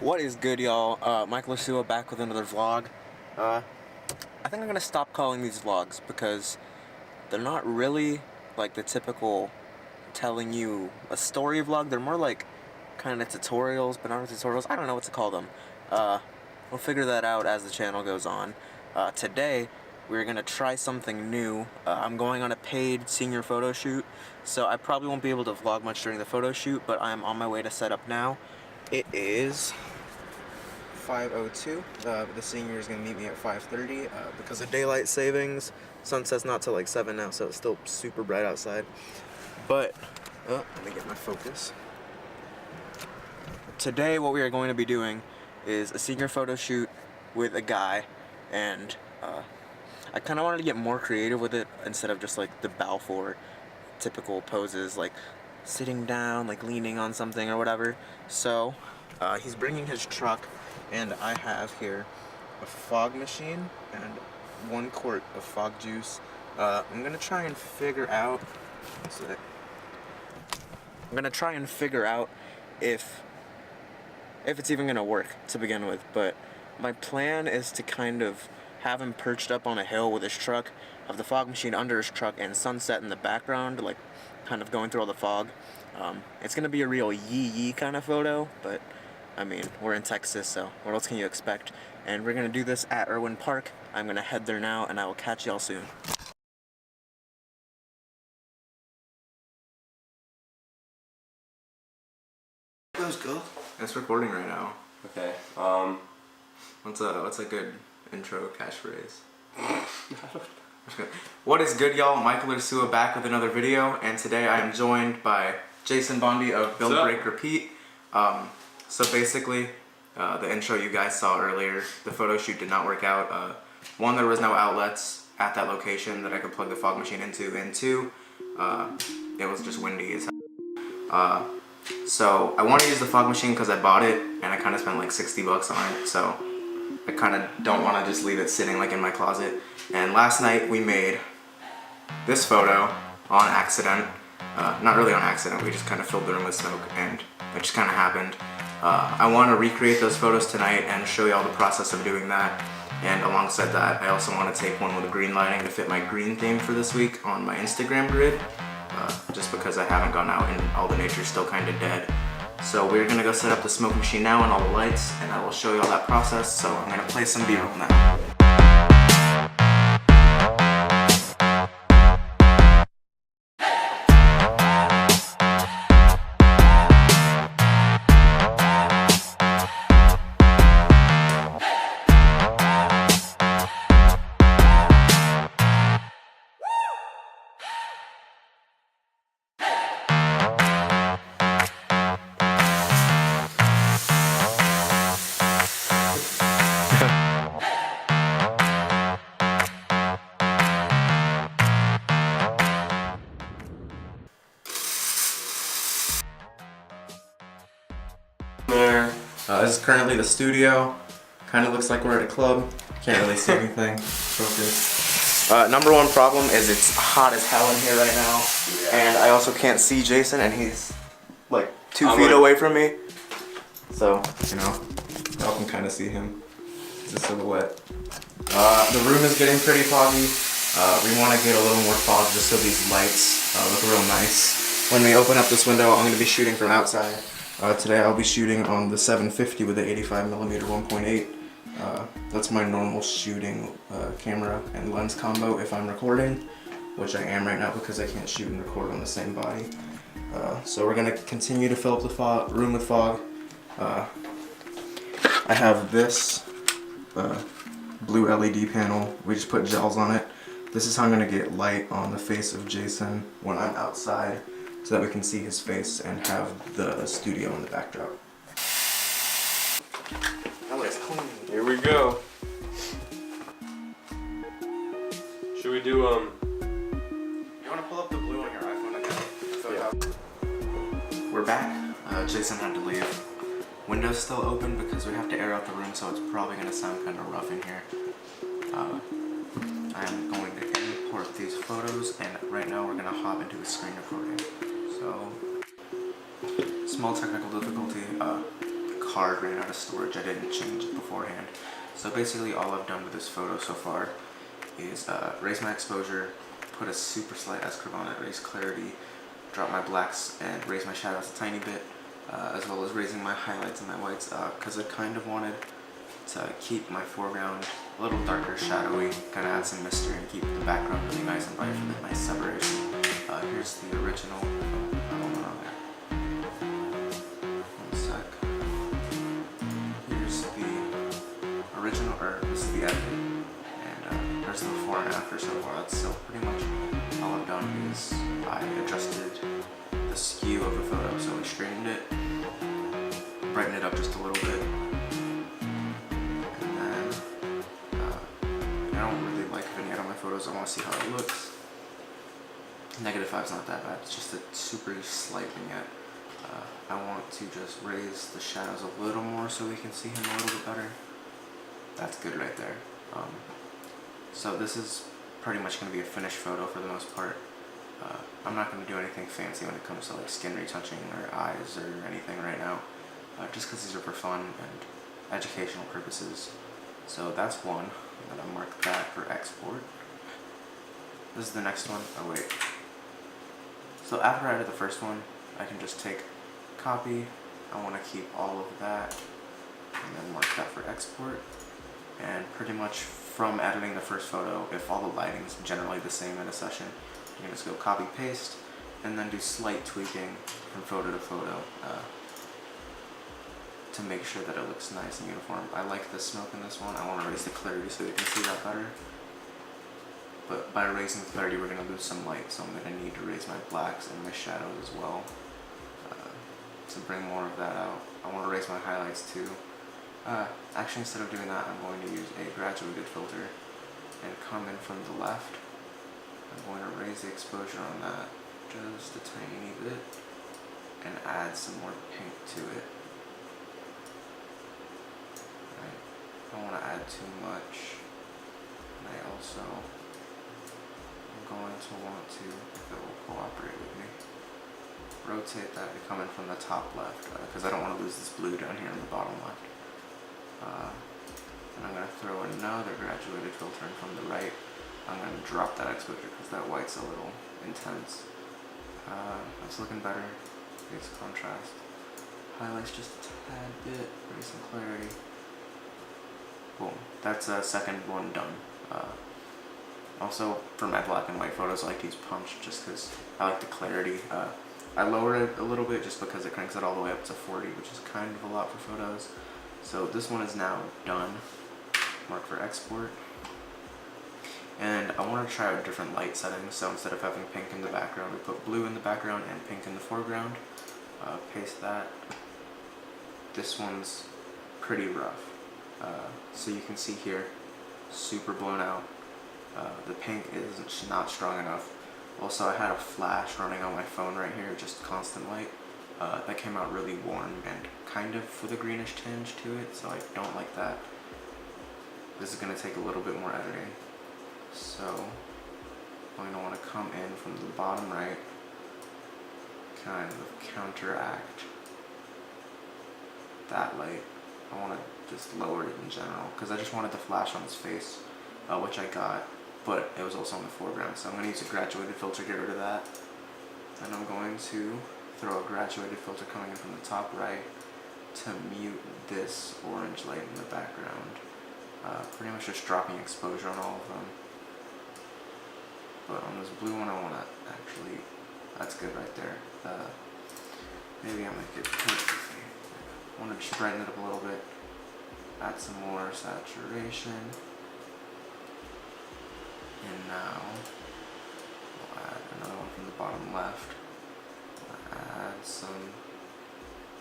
What is good, y'all? Michael Ursua back with another vlog. I think I'm gonna stop calling these vlogs because they're not really like the typical telling you a story vlog. They're more like kind of tutorials, but not tutorials. I don't know what to call them. We'll figure that out as the channel goes on. Today, we're gonna try something new. I'm going on a paid senior photo shoot, so I probably won't be able to vlog much during the photo shoot, but I'm on my way to set up now. It is 5:02. The senior is gonna meet me at 5:30 because of daylight savings. Sunset's not till like 7 now, so it's still super bright outside. But let me get my focus. Today, what we are going to be doing is a senior photo shoot with a guy, and I kind of wanted to get more creative with it instead of just like the Balfour typical poses, like sitting down, like leaning on something or whatever. So he's bringing his truck, and I have here a fog machine and 1 quart of fog juice. I'm gonna try and figure out. If it's even gonna work to begin with, but my plan is to kind of have him perched up on a hill with his truck, have the fog machine under his truck, and sunset in the background, like kind of going through all the fog. It's gonna be a real yee kind of photo, but I mean, we're in Texas, so what else can you expect? And we're gonna do this at Irwin Park. I'm gonna head there now, and I will catch y'all soon. Let's go. It's recording right now. Okay. What's a good intro catchphrase? What is good, y'all? Michael Ursua back with another video, and today I am joined by Jason Bondi of Build Break Repeat. So basically, the intro you guys saw earlier, the photo shoot did not work out. One, there was no outlets at that location that I could plug the fog machine into, and two, it was just windy as hell. So I want to use the fog machine because I bought it and I kind of spent like 60 bucks on it, so I kind of don't want to just leave it sitting like in my closet. And last night we made this photo on accident. Not really on accident, we just kind of filled the room with smoke and it just kind of happened. I want to recreate those photos tonight and show you all the process of doing that. And alongside that, I also want to take one with green lighting to fit my green theme for this week on my Instagram grid. Just because I haven't gone out and all the nature's still kind of dead. So we're gonna go set up the smoke machine now and all the lights, and I will show you all that process. So I'm gonna play some B-roll now. This is currently the studio. Kind of looks like we're at a club. Can't really see anything. Focus. Number one problem is it's hot as hell in here right now. Yeah. And I also can't see Jason, and he's like 2 feet away from me. So, you know, y'all can kind of see him. It's a silhouette. The room is getting pretty foggy. We want to get a little more fog just so these lights look real nice. When we open up this window, I'm going to be shooting from outside. Today I'll be shooting on the 750 with the 85mm 1.8. That's my normal shooting camera and lens combo if I'm recording, which I am right now because I can't shoot and record on the same body. So we're going to continue to fill up the room with fog. I have this blue LED panel. We just put gels on it. This is how I'm going to get light on the face of Jason when I'm outside, so that we can see his face and have the studio in the backdrop. Here we go. Should we do You wanna pull up the blue on your iPhone again? Yeah. We're back. Jason had to leave. Window's still open because we have to air out the room, so it's probably gonna sound kind of rough in here. I am going to import these photos, and right now we're gonna hop into a screen recording. So, small technical difficulty. card ran out of storage. I didn't change it beforehand. So basically all I've done with this photo so far is raise my exposure, put a super slight S-curve on it, raise clarity, drop my blacks, and raise my shadows a tiny bit, as well as raising my highlights and my whites, because I kind of wanted to keep my foreground a little darker, shadowy, kind of add some mystery and keep the background really nice and bright for the nice separation. Here's the original. I don't know there. One sec. Here's the original, or this is the edit, and there's the before and after so far. That's so pretty much all I've done is I adjusted the skew of the photo, so I straightened it, brightened it up just a little bit. I want to see how it looks. -5's not that bad, it's just a super slight vignette. I want to just raise the shadows a little more so we can see him a little bit better. That's good right there. So this is pretty much going to be a finished photo for the most part. I'm not going to do anything fancy when it comes to like skin retouching or eyes or anything right now, just because these are for fun and educational purposes. So that's one. I'm going to mark that for export. This is the next one. Oh wait. So after I did the first one, I can just take copy. I want to keep all of that and then mark that for export. And pretty much from editing the first photo, if all the lighting is generally the same in a session, you can just go copy paste and then do slight tweaking from photo to photo to make sure that it looks nice and uniform. I like the smoke in this one. I want to raise the clarity so you can see that better. But by raising the clarity, we're going to lose some light, so I'm going to need to raise my blacks and my shadows as well to bring more of that out. I want to raise my highlights too. Actually, instead of doing that, I'm going to use a graduated filter and come in from the left. I'm going to raise the exposure on that just a tiny bit and add some more pink to it. Right. I don't want to add too much. And I also going to want to, if it will cooperate with me, rotate that to come in from the top left, because I don't want to lose this blue down here in the bottom left. And I'm going to throw another graduated filter in from the right. I'm going to drop that exposure because that white's a little intense. That's looking better. It's contrast. Highlights just a tad bit, raise some clarity. Boom. That's a second one done. Also, for my black and white photos, I like to use punch just because I like the clarity. I lower it a little bit just because it cranks it all the way up to 40, which is kind of a lot for photos. So this one is now done. Mark for export. And I want to try out different light settings, so instead of having pink in the background, we put blue in the background and pink in the foreground. Paste that. This one's pretty rough. So you can see here, super blown out. The pink is not strong enough. Also, I had a flash running on my phone right here, just constant light. That came out really warm and kind of with a greenish tinge to it, so I don't like that. This is going to take a little bit more editing. So, I'm going to want to come in from the bottom right, kind of counteract that light. I want to just lower it in general, because I just wanted the flash on his face, which I got. But it was also in the foreground, so I'm going to use a graduated filter to get rid of that. And I'm going to throw a graduated filter coming in from the top right to mute this orange light in the background. Pretty much just dropping exposure on all of them. But on this blue one, I want to actually, that's good right there. Maybe I'll make it, I want to just brighten it up a little bit, add some more saturation. And now, we'll add another one from the bottom left. Add some,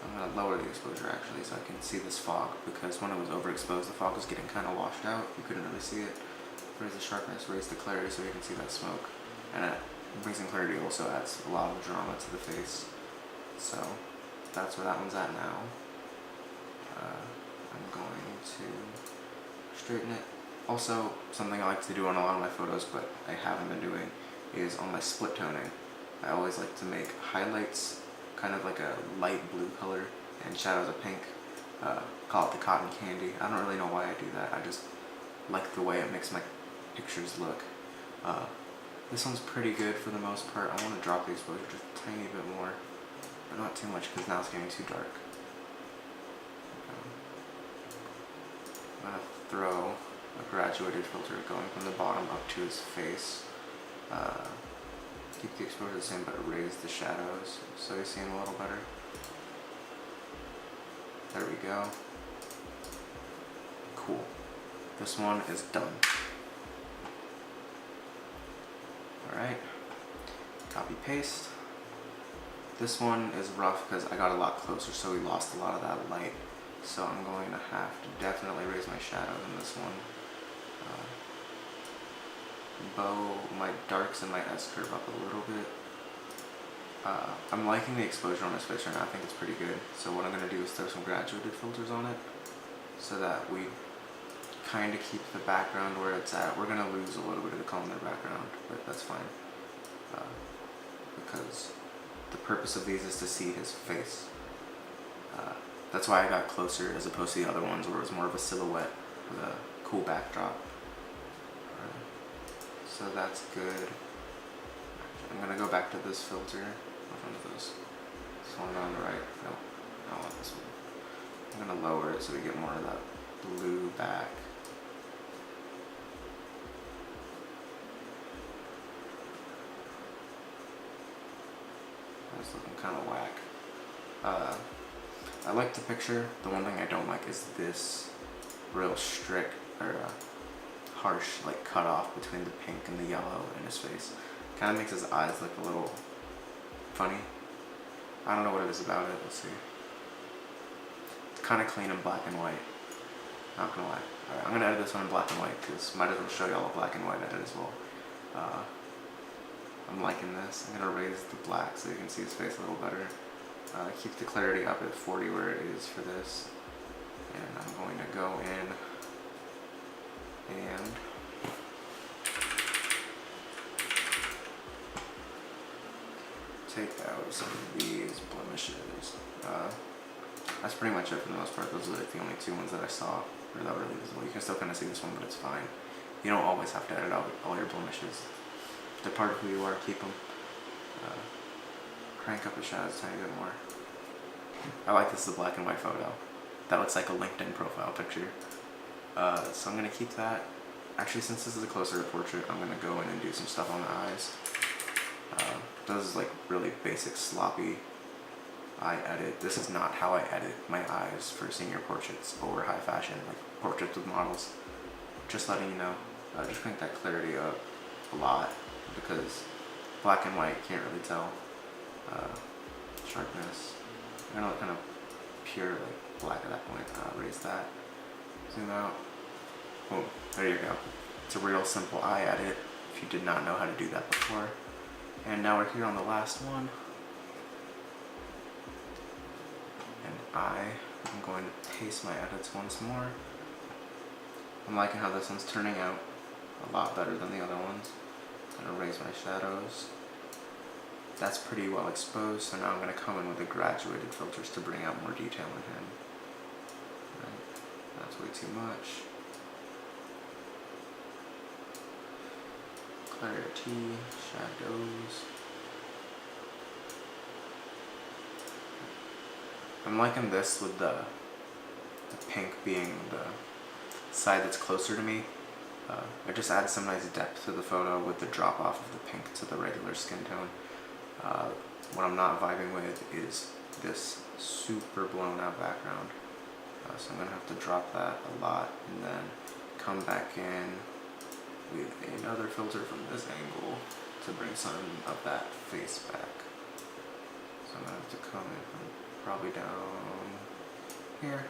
I'm going to lower the exposure actually so I can see this fog, because when it was overexposed, the fog was getting kind of washed out. You couldn't really see it. Raise the sharpness, raise the clarity so you can see that smoke. And raising clarity also adds a lot of drama to the face. So that's where that one's at now. I'm going to straighten it. Also, something I like to do on a lot of my photos, but I haven't been doing, is on my split toning. I always like to make highlights kind of like a light blue color and shadows a pink. call it the cotton candy. I don't really know why I do that. I just like the way it makes my pictures look. This one's pretty good for the most part. I want to drop the exposure just a tiny bit more, but not too much because now it's getting too dark. I'm going to throw a graduated filter going from the bottom up to his face. Keep the exposure the same, but raise the shadows so you see him a little better. There we go. Cool. This one is done. Alright. Copy paste. This one is rough because I got a lot closer, so we lost a lot of that light. So I'm going to have to definitely raise my shadows in this one. Bow my darks and my S-curve up a little bit. I'm liking the exposure on this face right now. I think it's pretty good. So what I'm going to do is throw some graduated filters on it so that we kind of keep the background where it's at. We're going to lose a little bit of the color in the background, but that's fine. Because the purpose of these is to see his face. That's why I got closer as opposed to the other ones where it was more of a silhouette with a cool backdrop. So that's good. I'm gonna go back to this filter. Which one is this? This one on the right? No, I don't want this one. I'm gonna lower it so we get more of that blue back. That's looking kind of whack. I like the picture. The one thing I don't like is this real strict or harsh like cut off between the pink and the yellow in his face. Kind of makes his eyes look a little funny. I don't know what it is about it. Let's see. It's kind of clean in black and white. Not gonna lie. Alright, I'm gonna edit this one in black and white because might as well show y'all a black and white edit as well. I'm liking this. I'm gonna raise the black so you can see his face a little better. Keep the clarity up at 40 where it is for this. And I'm going to go in and take out some of these blemishes. That's pretty much it for the most part. Those are like the only two ones that I saw that were really visible. You can still kind of see this one, but it's fine. You don't always have to edit out all your blemishes. If they're part of who you are, keep them. Crank up the shadows a tiny bit more. I like this as a black and white photo. That looks like a LinkedIn profile picture. So I'm going to keep that. Actually, since this is a closer portrait, I'm going to go in and do some stuff on the eyes. This is like really basic, sloppy eye edit. This is not how I edit my eyes for senior portraits or high fashion, like portraits with models. Just letting you know. Just crank that clarity up a lot because black and white can't really tell. Sharpness. I'm gonna look kind of pure, like black at that point. Raise that. Zoom out. Boom. There you go. It's a real simple eye edit if you did not know how to do that before. And now we're here on the last one. And I'm going to paste my edits once more. I'm liking how this one's turning out a lot better than the other ones. I'm gonna raise my shadows. That's pretty well exposed, so now I'm going to come in with the graduated filters to bring out more detail in him. Right. That's way too much. Clarity, shadows. I'm liking this with the pink being the side that's closer to me. It just adds some nice depth to the photo with the drop off of the pink to the regular skin tone. What I'm not vibing with is this super blown out background. So I'm going to have to drop that a lot and then come back in with another filter from this angle to bring some of that face back. So I'm going to have to come in from probably down here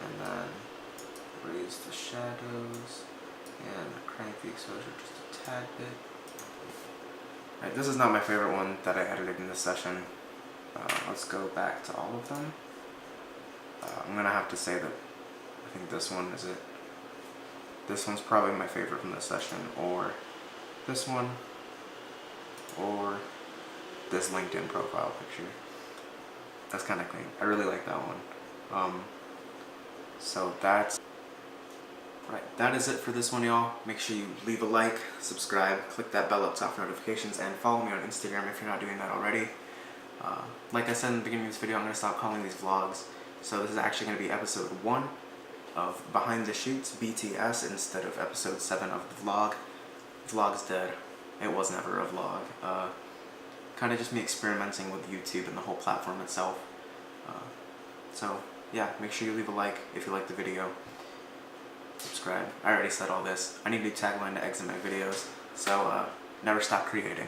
and then raise the shadows and crank the exposure just a tad bit. Right, this is not my favorite one that I edited in this session. Let's go back to all of them. I'm going to have to say that I think this one is it. This one's probably my favorite from this session, or this one, or this LinkedIn profile picture. That's kind of clean. I really like that one. So that's right. That is it for this one, y'all. Make sure you leave a like, subscribe, click that bell up top for notifications, and follow me on Instagram if you're not doing that already. Like I said in the beginning of this video, I'm going to stop calling these vlogs. So this is actually going to be episode 1 of Behind the Shoots, BTS, instead of episode 7 of the vlog. Vlog's dead. It was never a vlog. Kind of just me experimenting with YouTube and the whole platform itself. So yeah, make sure you leave a like if you like the video. Subscribe. I already said all this. I need a new tagline to exit my videos. So never stop creating.